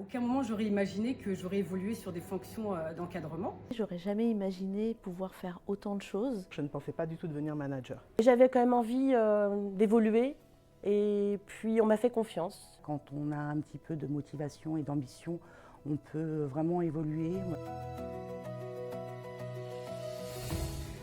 aucun moment j'aurais imaginé que j'aurais évolué sur des fonctions d'encadrement. J'aurais jamais imaginé pouvoir faire autant de choses. Je ne pensais pas du tout devenir manager. J'avais quand même envie d'évoluer et puis on m'a fait confiance. Quand on a un petit peu de motivation et d'ambition, on peut vraiment évoluer.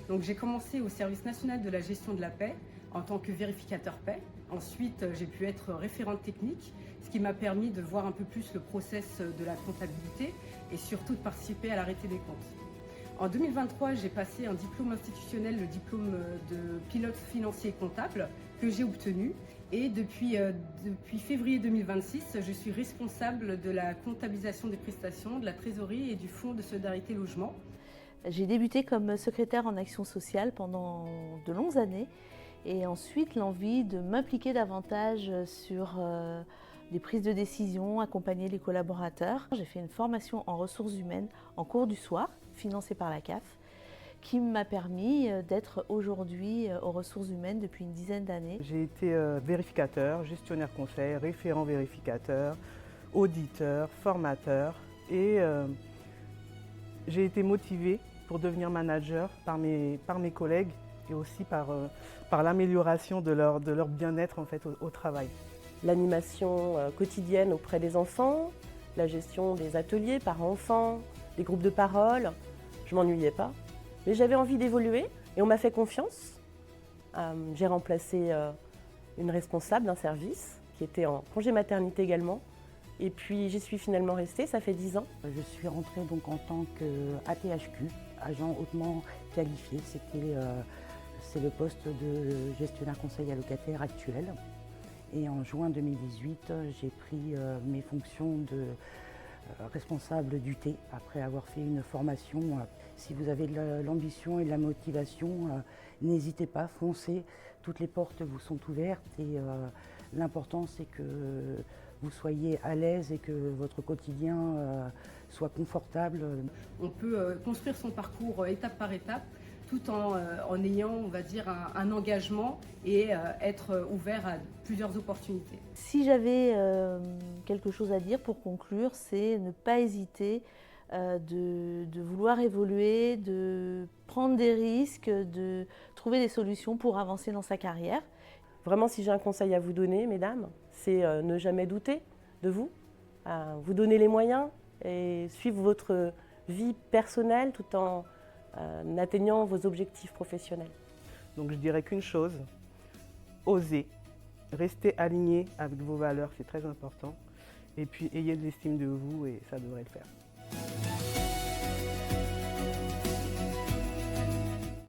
Donc j'ai commencé au service national de la gestion de la paix en tant que vérificateur paix. Ensuite, j'ai pu être référente technique, ce qui m'a permis de voir un peu plus le process de la comptabilité et surtout de participer à l'arrêté des comptes. En 2023, j'ai passé un diplôme institutionnel, le diplôme de pilote financier et comptable, que j'ai obtenu. Et depuis février 2026, je suis responsable de la comptabilisation des prestations, de la trésorerie et du fonds de solidarité logement. J'ai débuté comme secrétaire en action sociale pendant de longues années et ensuite l'envie de m'impliquer davantage sur des prises de décision, accompagner les collaborateurs. J'ai fait une formation en ressources humaines en cours du soir, financée par la CAF, qui m'a permis d'être aujourd'hui aux ressources humaines depuis une dizaine d'années. J'ai été vérificateur, gestionnaire conseil, référent vérificateur, auditeur, formateur et j'ai été motivée pour devenir manager par mes collègues et aussi par l'amélioration de leur bien-être en fait, au travail. L'animation quotidienne auprès des enfants, la gestion des ateliers par enfants, des groupes de parole, je ne m'ennuyais pas. Mais j'avais envie d'évoluer et on m'a fait confiance. J'ai remplacé une responsable d'un service qui était en congé maternité également. Et puis j'y suis finalement restée, ça fait 10 ans. Je suis rentrée donc en tant qu'ATHQ, agent hautement qualifié. C'est le poste de gestionnaire conseil allocataire actuel. Et en juin 2018, j'ai pris mes fonctions de responsable d'UT après avoir fait une formation. Si vous avez de l'ambition et de la motivation, n'hésitez pas, foncez. Toutes les portes vous sont ouvertes et l'important c'est que vous soyez à l'aise et que votre quotidien soit confortable. On peut construire son parcours étape par étape tout en ayant, on va dire, un engagement et être ouvert à plusieurs opportunités. Si j'avais quelque chose à dire pour conclure, c'est ne pas hésiter de vouloir évoluer, de prendre des risques, de trouver des solutions pour avancer dans sa carrière. Vraiment, si j'ai un conseil à vous donner, mesdames, c'est ne jamais douter de vous, vous donner les moyens et suivre votre vie personnelle tout en atteignant vos objectifs professionnels. Donc je dirais qu'une chose, osez, restez alignés avec vos valeurs, c'est très important. Et puis ayez de l'estime de vous et ça devrait le faire.